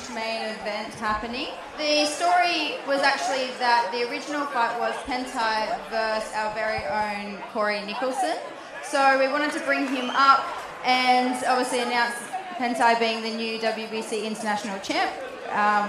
huge main event happening. The story was actually that the original fight was Penthai versus our very own Nicholson. So we wanted to bring him up and obviously announce Penthai being the new WBC International champ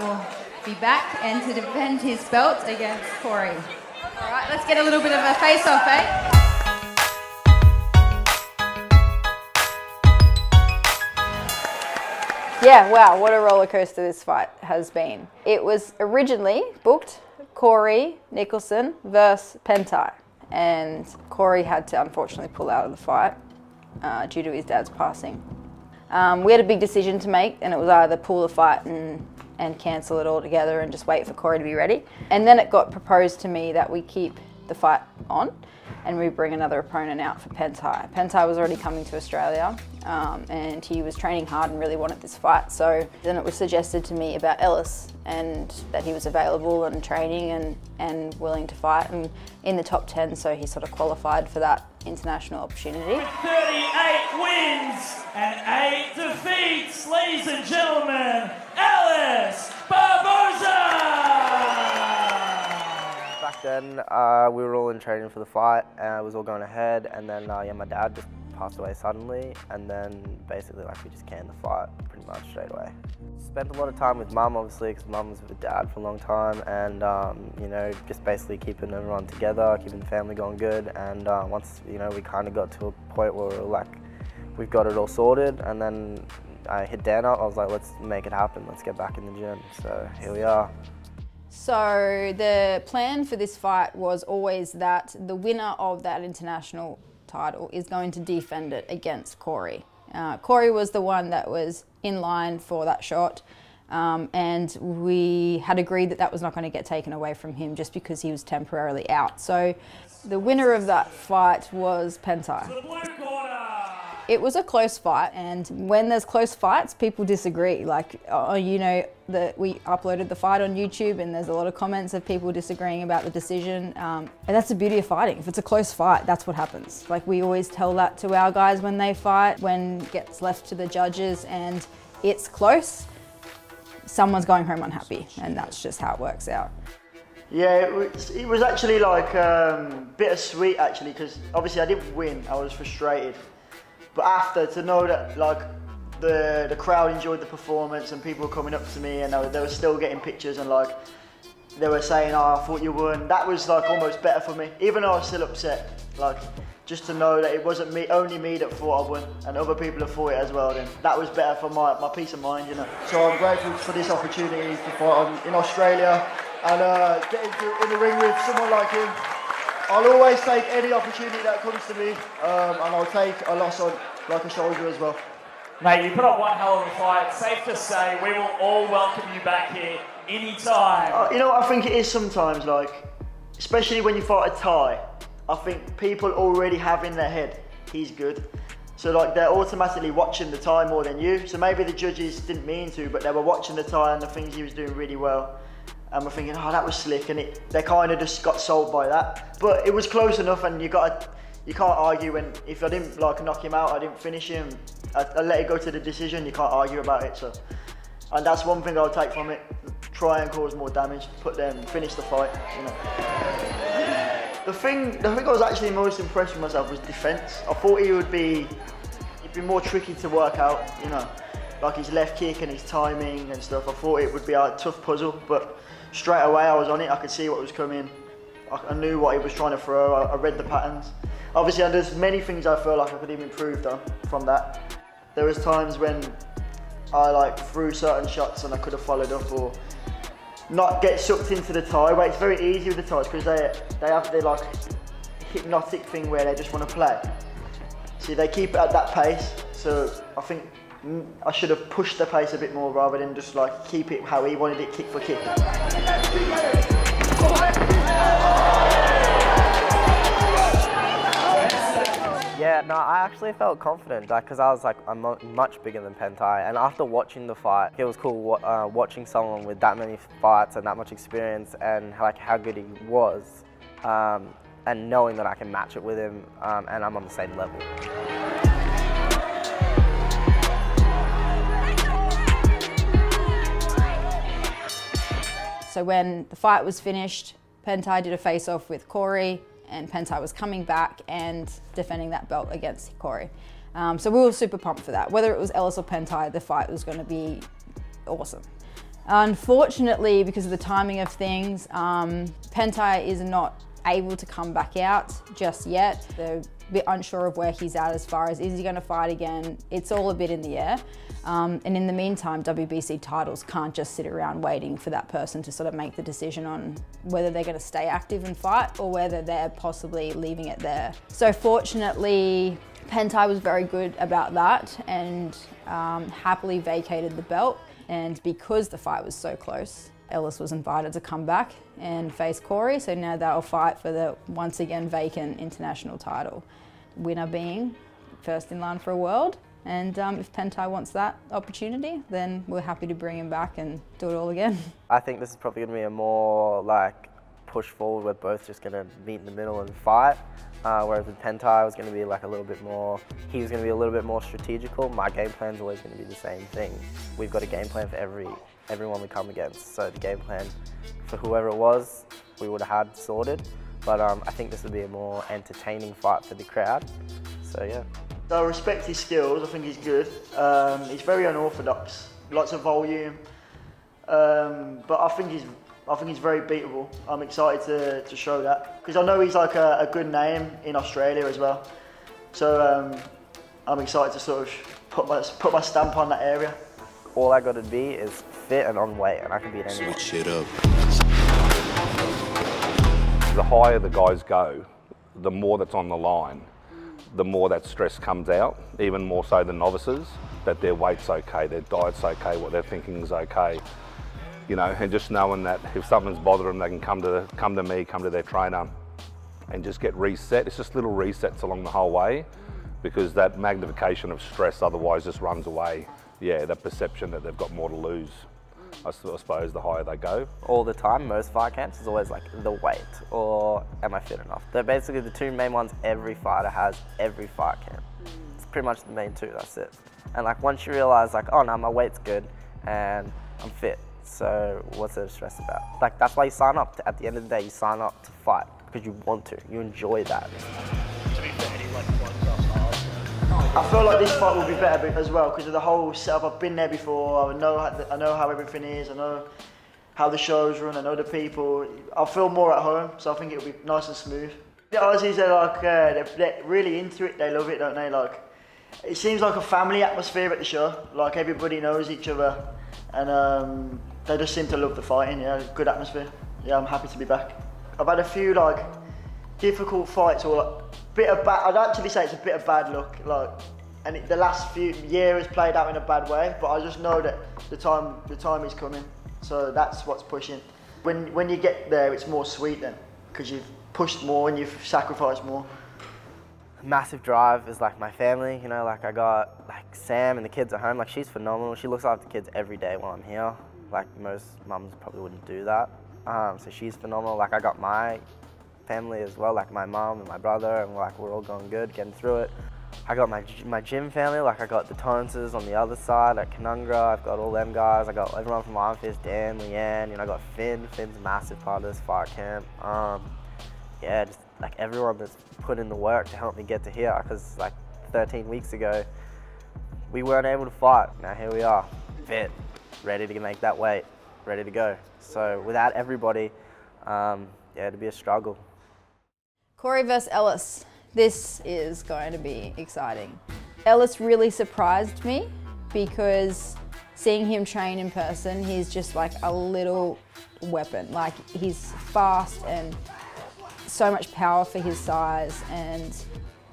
will be back and to defend his belt against Corey. All right, let's get a little bit of a face-off, eh? Yeah, wow, what a roller coaster this fight has been. It was originally booked Corey Nicholson versus Penthai, and Corey had to unfortunately pull out of the fight due to his dad's passing. We had a big decision to make, and it was either pull the fight and cancel it all together and just wait for Corey to be ready. And then it got proposed to me that we keep the fight on and we bring another opponent out for Penthai. Penthai was already coming to Australia and he was training hard and really wanted this fight. So then it was suggested to me about Ellis and that he was available and training and willing to fight and in the top 10, so he sort of qualified for that international opportunity. With 38 wins and 8 defeats, ladies and gentlemen, Ellis Barboza! Back then, we were all in training for the fight, and it was all going ahead, and then yeah, my dad just passed away suddenly, and then basically like we just canned the fight pretty much straight away. Spent a lot of time with mum, obviously, because mum was with dad for a long time, and you know, just basically keeping everyone together, keeping the family going good, and once, you know, we kind of got to a point where we were like, we've got it all sorted, and then I hit Dan up, I was like, let's make it happen, let's get back in the gym, so here we are. So the plan for this fight was always that the winner of that international title is going to defend it against Corey. Corey was the one that was in line for that shot, and we had agreed that that was not going to get taken away from him just because he was temporarily out. So the winner of that fight was Penthai. It was a close fight, and when there's close fights, people disagree. Like, you know, we uploaded the fight on YouTube and there's a lot of comments of people disagreeing about the decision. And that's the beauty of fighting. If it's a close fight, that's what happens. Like, we always tell that to our guys when they fight, when it gets left to the judges and it's close, someone's going home unhappy, and that's just how it works out. Yeah, it was actually like bittersweet actually, because obviously I didn't win, I was frustrated. But after, to know that like the crowd enjoyed the performance and people were coming up to me and they were still getting pictures and like they were saying, oh, I thought you won, that was like almost better for me. Even though I was still upset, like just to know that it wasn't me, only me that thought I won and other people have thought it as well, then that was better for my peace of mind, you know. So I'm grateful for this opportunity to fight in Australia and get in the ring with someone like him. I'll always take any opportunity that comes to me, and I'll take a loss on like a shoulder as well. Mate, you put up one hell of a fight. Safe to say, we will all welcome you back here anytime. You know what I think it is sometimes, like, especially when you fight a Thai, I think people already have in their head, he's good. So like they're automatically watching the Thai more than you. So maybe the judges didn't mean to, but they were watching the Thai and the things he was doing really well. And we're thinking, oh, that was slick, and they kind of just got sold by that. But it was close enough, and you can't argue when, if I didn't like knock him out, I didn't finish him, I let it go to the decision, you can't argue about it. So, and that's one thing I'll take from it, try and cause more damage, finish the fight, you know. The thing I was actually most impressed with myself was defence. I thought he'd be more tricky to work out, you know, like his left kick and his timing and stuff. I thought it would be a tough puzzle, but straight away I was on it, I could see what was coming. I knew what he was trying to throw, I read the patterns. Obviously there's many things I feel like I could have improved on from that. There was times when I like threw certain shots and I could have followed up or not get sucked into the Thai way. It's very easy with the Thais because they have their like hypnotic thing where they just want to play. See, they keep it at that pace, so I think I should have pushed the pace a bit more rather than just like keep it how he wanted it, kick for kick. Yeah, no, I actually felt confident because I was like, I'm much bigger than Penthai, and after watching the fight, it was cool watching someone with that many fights and that much experience and like how good he was, and knowing that I can match it with him and I'm on the same level. So when the fight was finished, Penthai did a face-off with Corey, and Penthai was coming back and defending that belt against Corey. So we were super pumped for that. Whether it was Ellis or Penthai, the fight was going to be awesome. Unfortunately, because of the timing of things, Penthai is not able to come back out just yet. They're a bit unsure of where he's at as far as is he going to fight again. It's all a bit in the air. And in the meantime, WBC titles can't just sit around waiting for that person to sort of make the decision on whether they're going to stay active and fight or whether they're possibly leaving it there. So fortunately, Penthai was very good about that and happily vacated the belt. And because the fight was so close, Ellis was invited to come back and face Corey. So now they'll fight for the once again vacant international title. Winner being first in line for a world. And if Penthai wants that opportunity, then we're happy to bring him back and do it all again. I think this is probably going to be a more like push forward. We're both just going to meet in the middle and fight. Whereas with Penthai, was going to be like a little bit more, he was going to be a little bit more strategical. My game plan's always going to be the same thing. We've got a game plan for everyone we come against. So the game plan for whoever it was, we would have had sorted. But I think this would be a more entertaining fight for the crowd. So yeah. So I respect his skills, I think he's good. He's very unorthodox, lots of volume. But I think he's very beatable. I'm excited to show that. Because I know he's like a good name in Australia as well. So I'm excited to sort of put my stamp on that area. All I got to be is fit and on weight, and I can beat anyone. Switch it up. The higher the guys go, the more that's on the line, the more that stress comes out, even more so than novices, that their weight's okay, their diet's okay, what they're thinking is okay. You know, and just knowing that if something's bothering them, they can come to me, come to their trainer, and just get reset. It's just little resets along the whole way, because that magnification of stress otherwise just runs away. Yeah, that perception that they've got more to lose, I suppose, the higher they go. All the time, most fight camps is always like the weight or am I fit enough? They're basically the two main ones every fighter has every fight camp. It's pretty much the main two, that's it. And like once you realize like, oh no, my weight's good and I'm fit, so what's there to stress about? Like that's why you sign up. At the end of the day, you sign up to fight because you want to, you enjoy that. To be fair, he like ones hard. I feel like this fight will be better as well because of the whole setup. I've been there before. I know how everything is. I know how the shows run. I know the people. I feel more at home, so I think it'll be nice and smooth. The Aussies are like they're really into it. They love it, don't they? Like it seems like a family atmosphere at the show. Like everybody knows each other, and they just seem to love the fighting. Yeah, good atmosphere. Yeah, I'm happy to be back. I've had a few like difficult fights or bit of bad. I'd actually say it's a bit of bad luck. Like, and the last few years has played out in a bad way. But I just know that the time is coming. So that's what's pushing. When you get there, it's more sweet then, because you've pushed more and you've sacrificed more. Massive drive is like my family. You know, like I got like Sam and the kids at home. Like she's phenomenal. She looks after the kids every day while I'm here. Like most mums probably wouldn't do that. So she's phenomenal. Like I got my family as well, like my mom and my brother, and like we're all going good, getting through it. I got my gym family, like I got the Torrances on the other side at Canungra. I've got all them guys. I got everyone from Iron Fist, Dan, Leanne, you know, I got Finn. Finn's a massive part of this fight camp. Yeah, just like everyone that's put in the work to help me get to here, because like 13 weeks ago, we weren't able to fight. Now here we are, fit, ready to make that weight, ready to go. So without everybody, yeah, it'd be a struggle. Corey versus Ellis. This is going to be exciting. Ellis really surprised me because seeing him train in person, he's just like a little weapon. Like he's fast and so much power for his size and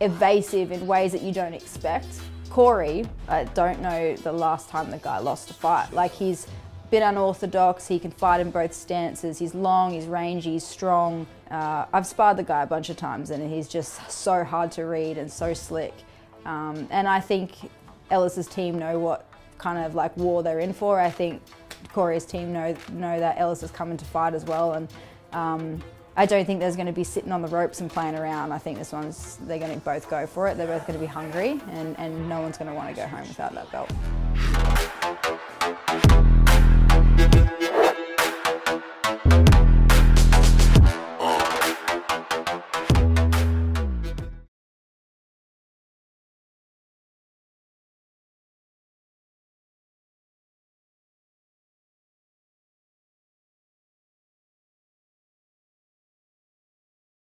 evasive in ways that you don't expect. Corey, I don't know the last time the guy lost a fight. Like he's been unorthodox, he can fight in both stances, he's long, he's rangy, he's strong. I've sparred the guy a bunch of times and he's just so hard to read and so slick. And I think Ellis's team know what kind of like war they're in for. I think Corey's team know that Ellis is coming to fight as well, and I don't think there's going to be sitting on the ropes and playing around. I think they're going to both go for it. They're both going to be hungry, and no one's going to want to go home without that belt.